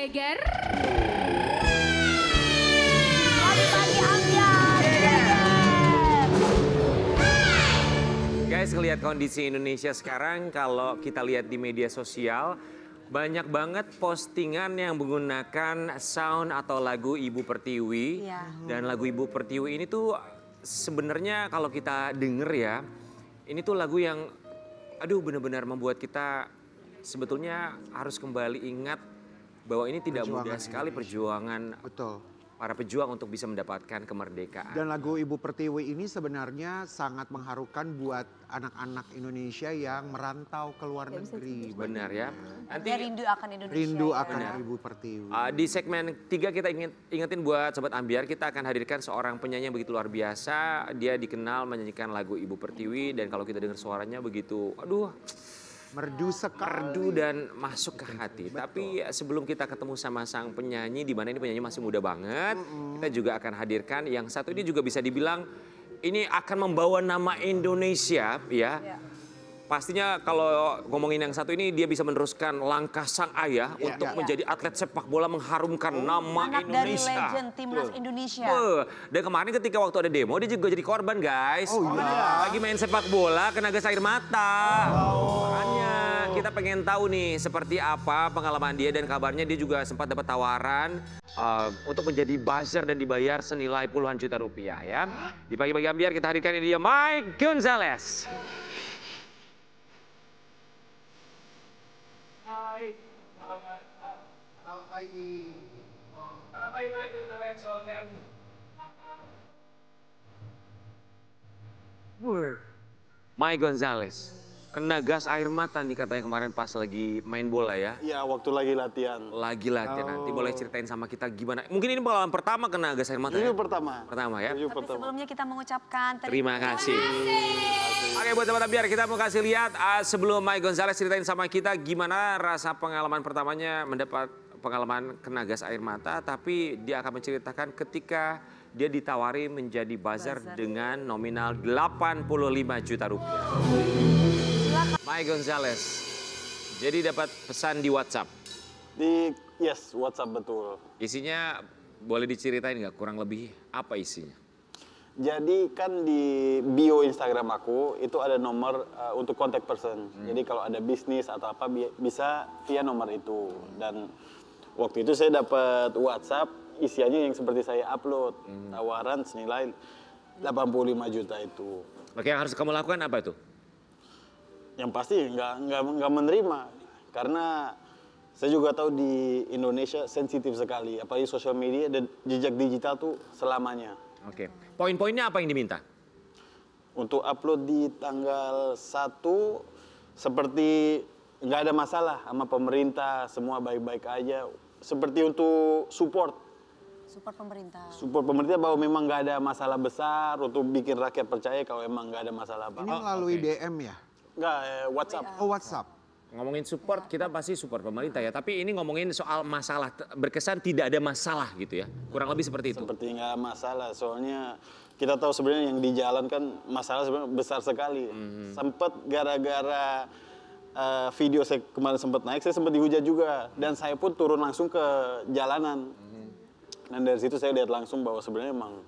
Geger. Pagi-pagi Ambyar. Guys, ngelihat kondisi Indonesia sekarang, kalau kita lihat di media sosial, banyak banget postingan yang menggunakan sound atau lagu Ibu Pertiwi. Iya. Dan lagu Ibu Pertiwi ini tuh sebenarnya kalau kita denger ya, ini tuh lagu yang aduh benar-benar membuat kita sebetulnya harus kembali ingat bahwa ini tidak mudah sekali perjuangan para pejuang untuk bisa mendapatkan kemerdekaan. Dan lagu Ibu Pertiwi ini sebenarnya sangat mengharukan buat anak-anak Indonesia yang merantau ke luar negeri. Benar ya. Nanti rindu akan Indonesia. Rindu ya. akan Ibu Pertiwi. Di segmen 3 kita ingetin buat Sobat Ambyar, kita akan hadirkan seorang penyanyi yang begitu luar biasa. Dia dikenal menyanyikan lagu Ibu Pertiwi dan kalau kita dengar suaranya begitu, aduh, merdu sekali. merdu dan masuk ke hati. Tapi sebelum kita ketemu sama sang penyanyi, di mana ini penyanyi masih muda banget, kita juga akan hadirkan yang satu ini juga bisa dibilang ini akan membawa nama Indonesia ya. Pastinya kalau ngomongin yang satu ini dia bisa meneruskan langkah sang ayah untuk menjadi atlet sepak bola mengharumkan nama Anak Indonesia. dari legend timnas Indonesia. Dan kemarin ketika waktu ada demo dia juga jadi korban guys. Lagi main sepak bola kena gas air mata. Makanya kita pengen tahu nih seperti apa pengalaman dia dan kabarnya dia juga sempat dapat tawaran untuk menjadi buzzer dan dibayar senilai puluhan juta rupiah ya. Di pagi-pagi Ambyar kita hadirkan ini dia Mike Gonzalez. Mike Gonzalez, kena gas air mata nih katanya kemarin pas lagi main bola ya. Iya, waktu lagi latihan. Lagi latihan, nanti boleh ceritain sama kita gimana. Mungkin ini pengalaman pertama kena gas air mata Jujur ya? pertama. Pertama ya? Jujur Tapi pertama. sebelumnya kita mengucapkan Terima kasih. Oke buat Sobat Ambyar kita mau kasih lihat sebelum Mike Gonzalez ceritain sama kita gimana rasa pengalaman pertamanya mendapat pengalaman kena gas air mata. Tapi dia akan menceritakan ketika dia ditawari menjadi buzzer dengan nominal 85 juta rupiah. Mike Gonzalez, jadi dapat pesan di WhatsApp. Yes, WhatsApp betul. Isinya boleh diceritain nggak kurang lebih apa isinya? Jadi kan di bio Instagram aku itu ada nomor untuk contact person. Jadi kalau ada bisnis atau apa bisa via nomor itu. Dan waktu itu saya dapat WhatsApp isiannya yang seperti saya upload. Tawaran senilai 85 juta itu. Oke, yang harus kamu lakukan apa itu? Yang pasti nggak menerima. Karena saya juga tahu di Indonesia sensitif sekali. Apalagi sosial media dan jejak digital tuh selamanya. Oke, poin-poinnya apa yang diminta? Untuk upload di tanggal 1 seperti nggak ada masalah sama pemerintah, semua baik-baik aja. Seperti untuk support pemerintah. Support pemerintah bahwa memang nggak ada masalah besar untuk bikin rakyat percaya kalau emang nggak ada masalah apa. Ini melalui DM ya? Nggak, WhatsApp. Oh WhatsApp. Ngomongin support, kita pasti support pemerintah ya. Tapi ini ngomongin soal masalah, berkesan tidak ada masalah gitu ya. Kurang lebih seperti itu. Seperti nggak masalah, soalnya kita tahu sebenarnya yang di jalan kan masalah sebenarnya besar sekali. Sempat gara-gara video saya kemarin sempat naik, saya sempat dihujat juga. Dan saya pun turun langsung ke jalanan. Dan dari situ saya lihat langsung bahwa sebenarnya emang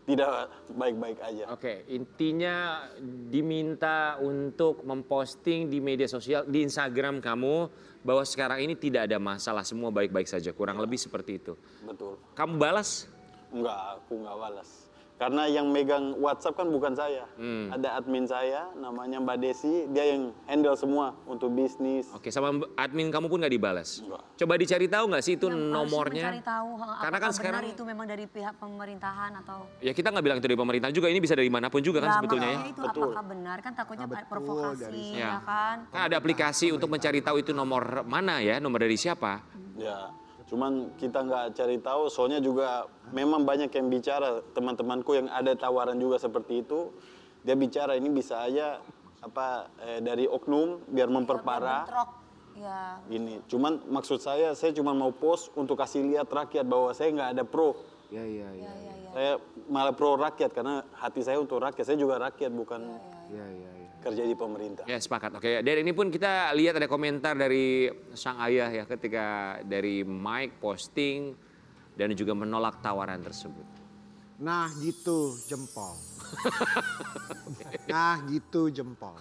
tidak baik-baik aja. Oke, intinya diminta untuk memposting di media sosial, di Instagram kamu, bahwa sekarang ini tidak ada masalah, semua baik-baik saja. Kurang lebih seperti itu. Betul. Kamu balas? Enggak, aku nggak balas. Karena yang megang WhatsApp kan bukan saya. Ada admin saya, namanya Mbak Desi, dia yang handle semua untuk bisnis. Oke, sama admin kamu pun nggak dibalas? Enggak. Coba dicari tahu nggak sih itu Yang harusnya nomornya? mencari tahu Karena kan sekarang benar itu memang dari pihak pemerintahan atau ya kita nggak bilang itu dari pemerintah juga, ini bisa dari manapun juga kan sebetulnya ya. makanya itu apakah benar kan takutnya provokasi Ya. ya kan. Kan ada aplikasi untuk mencari tahu itu nomor mana ya, nomor dari siapa. Ya, cuman kita nggak cari tahu, soalnya juga memang banyak yang bicara, teman-temanku yang ada tawaran juga seperti itu, dia bicara ini bisa aja dari oknum biar memperparah. Bentrok. Ya. Gini, cuman maksud saya cuma mau post untuk kasih lihat rakyat bahwa saya nggak ada pro. Ya. Saya malah pro rakyat karena hati saya untuk rakyat, saya juga rakyat bukan. Ya. kerja di pemerintah. Ya sepakat, oke. Dan ini pun kita lihat ada komentar dari sang ayah ya ketika dari Mike posting dan juga menolak tawaran tersebut. Nah gitu jempol. Nah gitu jempol.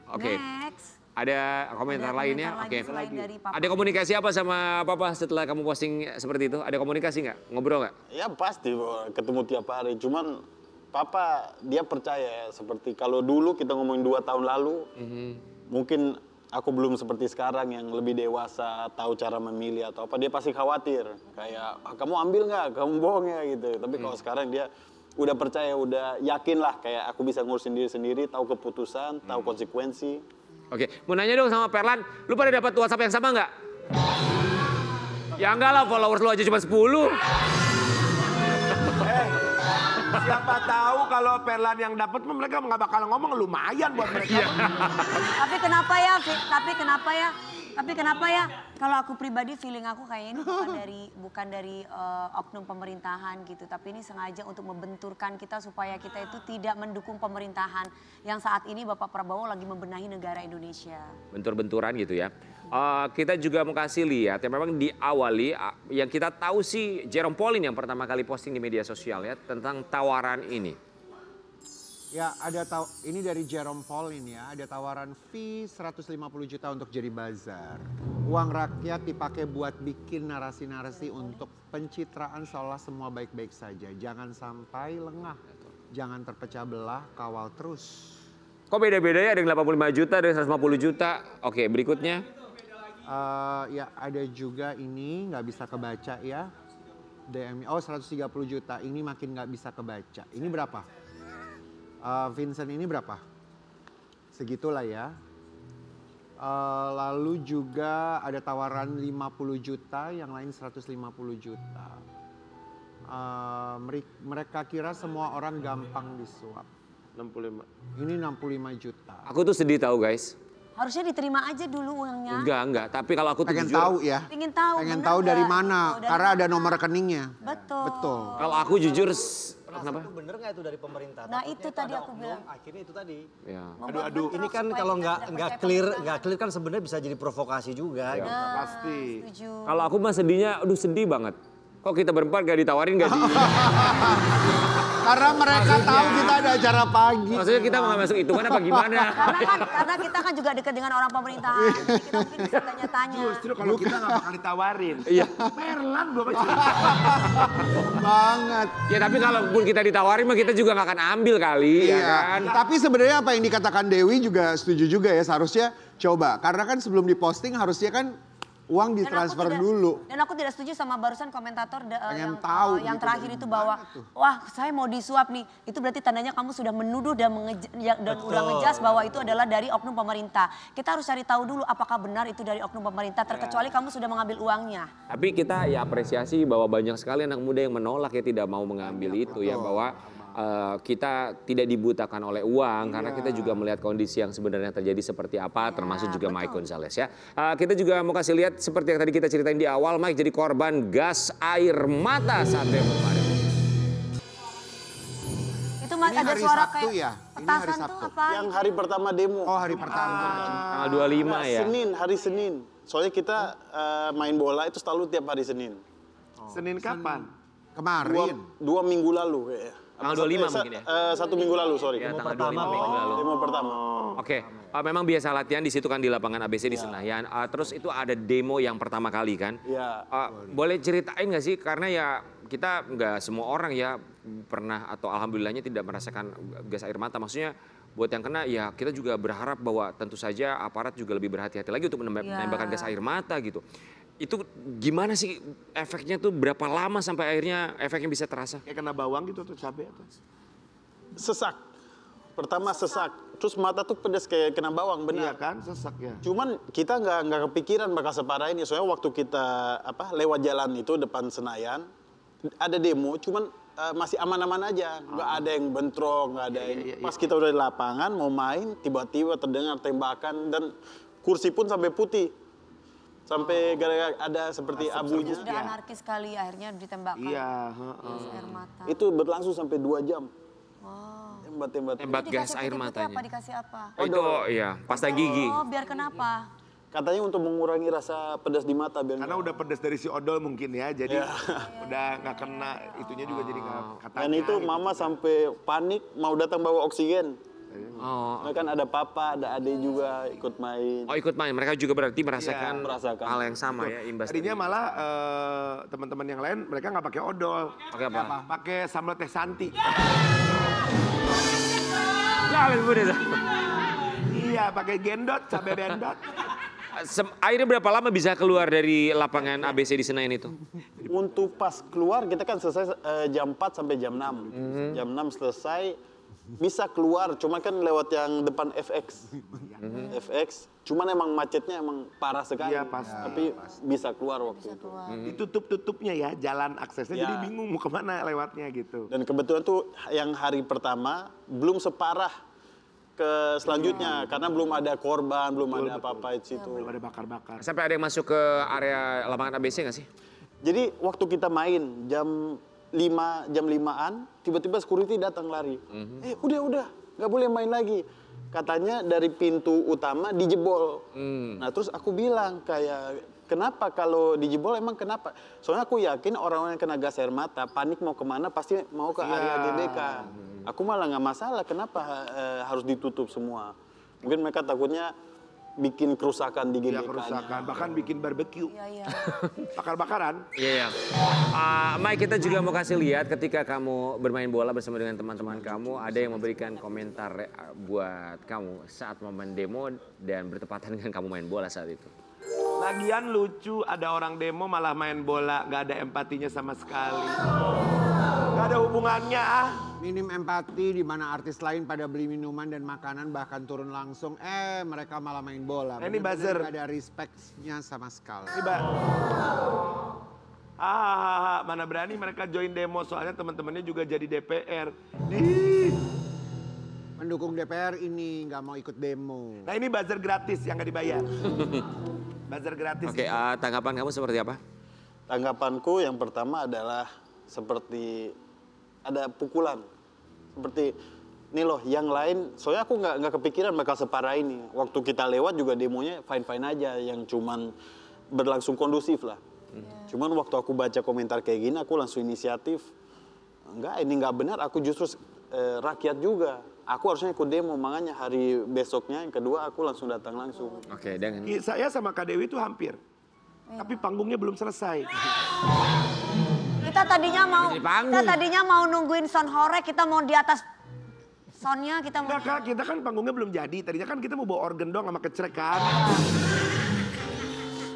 Oke. Next. Ada komentar Ada lainnya? komentar Oke. lagi selain dari Papa. Ada komunikasi apa sama Papa setelah kamu posting seperti itu? Ada komunikasi nggak? Ngobrol nggak? Ya pasti ketemu tiap hari, cuman Papa dia percaya seperti kalau dulu kita ngomongin 2 tahun lalu, mungkin aku belum seperti sekarang yang lebih dewasa, tahu cara memilih atau apa, dia pasti khawatir. Kayak, kamu ambil nggak, kamu bohong ya gitu. Tapi kalau sekarang dia udah percaya, udah yakin lah kayak aku bisa ngurusin diri sendiri, tahu keputusan, tahu konsekuensi. Oke, mau nanya dong sama Perlan, lu pada dapat WhatsApp yang sama nggak? Ya enggak lah, followers lu aja cuma 10. Siapa tahu kalau Perlan yang dapat mereka nggak bakal ngomong, lumayan buat mereka. Tapi kenapa ya, Tapi kenapa ya? Kalau aku pribadi feeling aku kayaknya ini bukan dari oknum pemerintahan gitu, tapi ini sengaja untuk membenturkan kita supaya kita itu tidak mendukung pemerintahan yang saat ini Bapak Prabowo lagi membenahi negara Indonesia. Bentur-benturan gitu ya. Kita juga mau kasih lihat ya, memang diawali yang kita tahu sih Jerome Pauline yang pertama kali posting di media sosial ya tentang tawaran ini. Ya ini dari Jerome Pauline ya, ada tawaran fee 150 juta untuk jadi bazar. Uang rakyat dipakai buat bikin narasi-narasi untuk pencitraan seolah semua baik-baik saja. Jangan sampai lengah, jangan terpecah belah, kawal terus. Kok beda-beda ya, ada yang 85 juta, ada yang 150 juta. Oke, berikutnya. Ya ada juga ini nggak bisa kebaca ya. DM, 130 juta, ini makin nggak bisa kebaca. Ini berapa? Vincent ini berapa? Segitulah ya. Lalu juga ada tawaran 50 juta, yang lain 150 juta. Mereka kira semua orang gampang disuap. 65. Ini 65 juta. Aku tuh sedih tahu guys. Harusnya diterima aja dulu uangnya. Enggak. Tapi kalau aku tuh Pengen jujur, tahu ya? Pengen tahu. Pengen bener tahu dari nggak? mana? Dari Karena ada mana? nomor rekeningnya. Betul. kalau aku jujur, kenapa? Itu bener nggak itu dari pemerintah? Nah, Takutnya itu tadi ada aku oknum, bilang. Akhirnya itu tadi. Ya. Aduh. Ini kan Supaya kalau kita nggak tidak percaya clear pemerintahan. kan sebenarnya bisa jadi provokasi juga. gitu. Nah, Pasti. setuju. Kalau aku mah sedihnya, aduh sedih banget. Kok kita berempat gak ditawarin gak di... Karena mereka tahu kita ada acara pagi. Maksudnya kita mau masuk hitungan apa gimana? Karena kita kan juga dekat dengan orang pemerintahan. Jadi kita mungkin bisa tanya-tanya. Justru kalau kita nggak bakal ditawarin. Iya. Perlan belum Banget. Ya tapi kalaupun kita ditawarin mah kita juga gak akan ambil kali ya kan. Tapi sebenarnya apa yang dikatakan Dewi juga setuju juga ya, seharusnya coba. Karena kan sebelum diposting harusnya kan uang ditransfer dulu. Dan aku tidak setuju sama barusan komentator Pengen tahu yang gitu, terakhir dari itu bahwa mana tuh? wah saya mau disuap nih. Itu berarti tandanya kamu sudah menuduh dan udah ngejas bahwa itu adalah dari oknum pemerintah. Kita harus cari tahu dulu apakah benar itu dari oknum pemerintah terkecuali kamu sudah mengambil uangnya. Tapi kita ya apresiasi bahwa banyak sekali anak muda yang menolak ya tidak mau mengambil itu ya bahwa kita tidak dibutakan oleh uang karena kita juga melihat kondisi yang sebenarnya terjadi seperti apa termasuk juga Mike Gonzalez ya. Kita juga mau kasih lihat seperti yang tadi kita ceritain di awal, Mike jadi korban gas air mata saat demo kemarin. Itu Mas Ini ada hari suara Sabtu kayak ya? Ini hari petasan tuh Sabtu. apa? Yang hari pertama demo. Oh hari pertama. Tanggal 25 ya. Senin, hari Senin. Soalnya kita main bola itu selalu tiap hari Senin. Senin kapan? Kemarin. Dua minggu lalu kayaknya. Tanggal 25 mungkin ya? 1 minggu lalu, sorry. Ya, tanggal 25 pertama, minggu lalu. Demo pertama. Oke, memang biasa latihan di situ kan di lapangan ABC di Senayan. Terus itu ada demo yang pertama kali kan? Iya. Boleh ceritain nggak sih? Karena ya kita nggak semua orang ya pernah atau alhamdulillahnya tidak merasakan gas air mata. Maksudnya buat yang kena ya kita juga berharap bahwa tentu saja aparat juga lebih berhati-hati lagi untuk menembakkan gas air mata gitu. Itu gimana sih efeknya tuh berapa lama sampai akhirnya efeknya bisa terasa? Kayak kena bawang gitu atau cabai atau? Sesak. Pertama sesak. Terus mata tuh pedas kayak kena bawang, Iya benar. kan, sesak ya. Cuman kita nggak kepikiran bakal separah ini. Soalnya waktu kita lewat jalan itu depan Senayan, ada demo, cuman masih aman-aman aja. Nggak ada yang bentrok, nggak ada yang... Pas kita udah di lapangan, mau main, tiba-tiba terdengar tembakan dan kursi pun sampai putih. Sampai gara-gara ada seperti abunya. Sudah anarkis sekali akhirnya ditembakkan Iya. gas air mata. Itu berlangsung sampai 2 jam. Wow. Tembak gas air matanya. Apa dikasih apa? Oh, itu iya, pasta gigi. Oh, biar kenapa? Katanya untuk mengurangi rasa pedas di mata. Biar Karena udah pedes dari si odol mungkin ya, jadi udah nggak kena itunya juga jadi nggak katanya. Dan itu mama sampai panik mau datang bawa oksigen. Oh, Nah, kan ada papa, ada adik juga ikut main. oh ikut main. Mereka juga berarti merasakan merasakan. hal yang sama ya, imbas. Tadinya malah teman-teman yang lain mereka nggak pakai odol, Pakai apa? pakai sambal teh Santi. Ya, bener. Iya, pakai gendot, cabai bendot. Airnya berapa lama bisa keluar dari lapangan ABC di Senayan itu? Untuk pas keluar kita kan selesai jam 4 sampai jam 6. Jam 6 selesai bisa keluar, cuma kan lewat yang depan FX. FX, cuman emang macetnya emang parah sekali. Iya, pas. Tapi bisa keluar waktu itu. Ditutup-tutupnya ya jalan aksesnya, Ya. jadi bingung mau kemana lewatnya gitu. Dan kebetulan tuh yang hari pertama belum separah ke selanjutnya karena belum ada korban, belum ada apa-apa di situ. Belum ada bakar-bakar. Sampai ada yang masuk ke area lapangan ABC nggak sih? Jadi waktu kita main jam 5-an, tiba-tiba security datang lari. Udah, nggak boleh main lagi. Katanya dari pintu utama dijebol. Nah terus aku bilang kayak, kenapa kalau dijebol emang kenapa? Soalnya aku yakin orang-orang yang kena gas air mata, panik mau kemana pasti mau ke area GBK. Aku malah nggak masalah, kenapa harus ditutup semua? Mungkin mereka takutnya bikin kerusakan di Iya, GBK. kerusakan, bahkan bikin barbeque. Iya. Bakar-bakaran. Iya. Mike, kita juga mau kasih lihat ketika kamu bermain bola bersama dengan teman-teman kamu, ada yang memberikan komentar buat kamu saat momen demo dan bertepatan dengan kamu main bola saat itu. Lagian lucu, ada orang demo malah main bola, nggak ada empatinya sama sekali. Nggak ada hubungannya ah. Minim empati di mana artis lain pada beli minuman dan makanan bahkan turun langsung. Mereka malah main bola. Ini Bener-bener buzzer. nggak ada respect-nya sama sekali. Tiba. Mana berani mereka join demo, soalnya teman-temannya juga jadi DPR. Pendukung DPR ini nggak mau ikut demo. Nah ini buzzer gratis yang nggak dibayar. Buzzer gratis. Oke, tanggapan kamu seperti apa? Tanggapanku yang pertama adalah seperti ada pukulan. Seperti ini loh, yang lain, soalnya aku nggak kepikiran bakal separah ini. Waktu kita lewat juga demonya fine-fine aja, yang cuman berlangsung kondusif lah. Cuman waktu aku baca komentar kayak gini, aku langsung inisiatif. Enggak, ini nggak benar, aku justru rakyat juga. Aku harusnya ikut demo, makanya hari besoknya yang kedua aku langsung datang langsung. Oke, dengan Saya sama Kak Dewi itu hampir. Tapi panggungnya belum selesai. Kita tadinya Di panggung. mau nungguin sound horek, kita mau di atas soundnya, kita mau. Enggak Kak, kita kan panggungnya belum jadi. Tadinya kan kita mau bawa organ dong sama kecrek kan.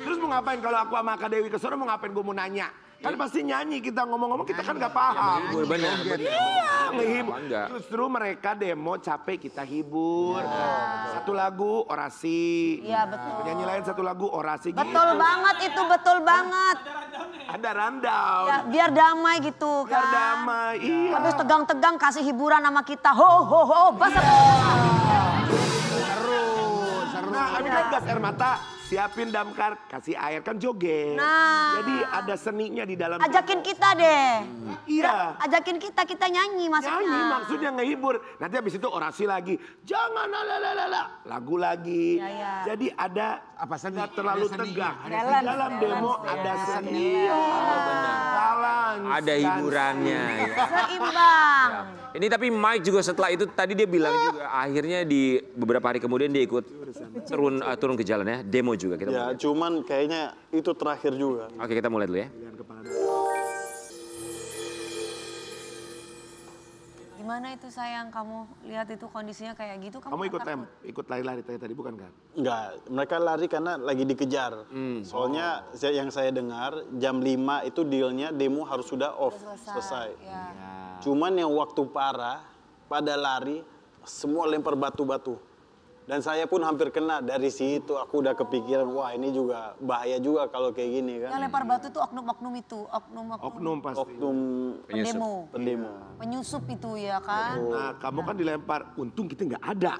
Terus mau ngapain kalau aku sama Kak Dewi ke sono, mau ngapain gue mau nanya? Kan pasti nyanyi, kita ngomong-ngomong kita kan nggak paham. benar. Iya, ngehibur. Bangga. Justru mereka demo capek, kita hibur. Satu lagu orasi. Iya, betul. Penyanyi lain satu lagu orasi Betul gitu. banget itu, betul banget. Ada rundown. Ya, biar damai gitu kan. Biar damai, iya. Habis tegang-tegang kasih hiburan sama kita. Ho, basah. Seru. Nah, ini kan gas air mata. Siapin damkar, kasih air, kan joget. Nah. Jadi ada seninya di dalam. Ajakin kita deh. Iya. Ajakin kita nyanyi maksudnya. Nyanyi maksudnya ngehibur. Nanti habis itu orasi lagi. Jangan lalalala. Lagu lagi. Ya. Jadi ada Apa seni? nggak terlalu Ada seninya, tegang. ada Di seninya. dalam demo Balance, ada ya. seni. Balance. Ada hiburannya ya. Seimbang. Ini tapi Mike juga setelah itu tadi dia bilang juga akhirnya di beberapa hari kemudian dia ikut turun ke jalan ya, demo juga kita. Ya, cuman kayaknya itu terakhir juga. Oke, kita mulai dulu ya. Gimana itu sayang, kamu lihat itu kondisinya kayak gitu, Kamu ikut ikut lari-lari tadi bukan kan? Enggak, mereka lari karena lagi dikejar. Soalnya yang saya dengar jam 5 itu dealnya demo harus sudah off, selesai. Ya. Cuman yang waktu parah pada lari semua lempar batu-batu. Dan saya pun hampir kena. Dari situ aku udah kepikiran, wah ini juga bahaya juga kalau kayak gini kan. Yang lempar batu tuh oknum-oknum itu, Oknum pasti. Oknum pendemo. pendemo. Penyusup itu ya kan. Nah, kamu kan dilempar. Untung kita nggak ada.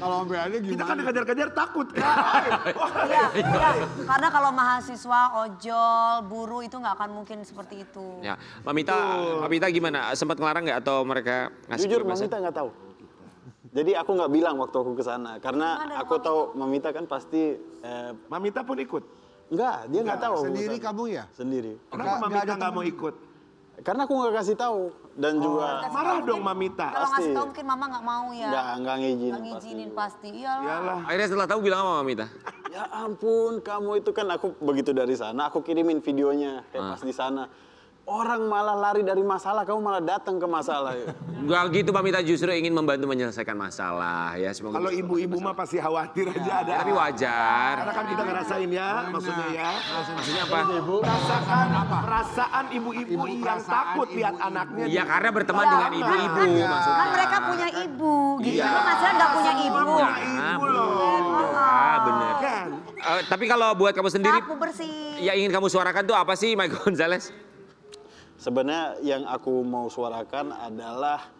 Kalau sampai ada Kita gimana? kan dikejar-kejar takut kan. Iya, iya. Karena kalau mahasiswa, ojol, buruh itu nggak akan mungkin seperti itu. Ya, Mamita gimana? Sempat ngelarang nggak atau mereka ngasih Jujur kebebasan? Mamita nggak tahu. Jadi aku nggak bilang waktu aku ke sana. Karena aku tahu Mamita kan pasti... Mamita pun ikut. Enggak, dia nggak tahu. Sendiri kamu ya? Sendiri. Kenapa Mamita nggak mau ikut? Karena aku nggak kasih tahu. Dan juga... Marah dong Mamita. Kalau ngasih Pasti. tahu mungkin mama nggak mau ya. Nggak ngizinin. Nggak ngizinin pasti. Iyalah. Iyalah. Akhirnya setelah tahu bilang apa Mamita? Ya ampun, kamu itu kan aku begitu dari sana, aku kirimin videonya kayak pas di sana. Orang malah lari dari masalah, kamu malah datang ke masalah. Enggak gitu Mamita, justru ingin membantu menyelesaikan masalah ya. Semoga Kalau ibu-ibu mah pasti khawatir aja ada. tapi wajar. Karena kan kita ngerasain ya, maksudnya ya. Maksudnya apa? Perasaan ibu-ibu yang takut lihat anaknya. Ya karena berteman dengan ibu-ibu maksudnya. Kan mereka punya ibu gitu. Iya. Ini masalah nggak punya ibu. Ibu loh. Ah, bener. Kan? Tapi kalau buat kamu sendiri, Sapu bersih. yang ingin kamu suarakan tuh apa sih, Mike Gonzalez? Sebenarnya yang aku mau suarakan adalah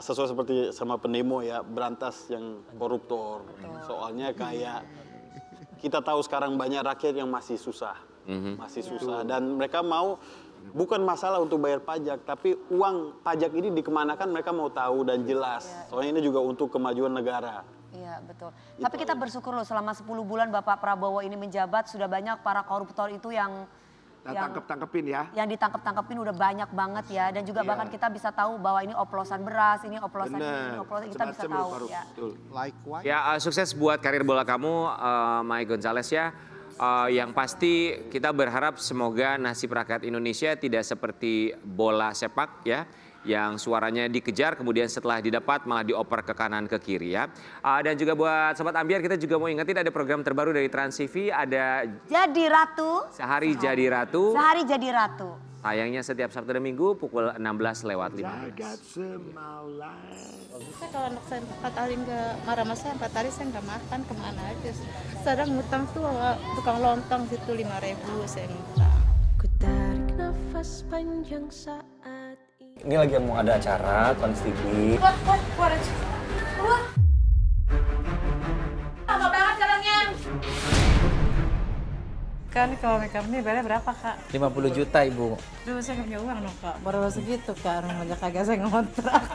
sesuai seperti sama pendemo ya, berantas yang koruptor. Soalnya kayak kita tahu sekarang banyak rakyat yang masih susah. Masih susah dan mereka mau bukan masalah untuk bayar pajak, tapi uang pajak ini dikemanakan mereka mau tahu dan jelas. Soalnya ini juga untuk kemajuan negara. Iya betul. Tapi kita bersyukur loh selama 10 bulan Bapak Prabowo ini menjabat sudah banyak para koruptor itu yang Tangkep-tangkepin ya. yang ditangkep-tangkepin udah banyak banget ya dan juga bahkan kita bisa tahu bahwa ini oplosan beras, ini oplosan ini, oplosan kita bisa Semacam tahu Faruk. ya. Betul. Likewise. Ya sukses buat karir bola kamu, Mike Gonzalez ya. Yang pasti kita berharap semoga nasib rakyat Indonesia tidak seperti bola sepak ya. Yang suaranya dikejar kemudian setelah didapat malah dioper ke kanan ke kiri ya. Dan juga buat Sobat Ambiar kita juga mau ingetin ada program terbaru dari Trans TV, ada Jadi Ratu, Sehari Jadi Ratu. sehari jadi ratu. Tayangnya setiap Sabtu dan Minggu pukul 16:15. Jagat semalam. Saya kalau anak saya 4 hari nggak marah sama saya, 4 hari saya nggak makan, kemana aja. Sedang ngutang tuh tukang lontong situ 5.000 saya ngutang. Ku tarik nafas panjang saat Ini lagi mau ada acara Trans TV. Keluar aja. Keluar. Lama banget jalannya. Kan kalau makeup ini bayarnya berapa Kak? 50 juta Ibu. Duh saya nggak punya uang dong Kak, baru segitu Kak, orang banyak kagak saya ngontrak.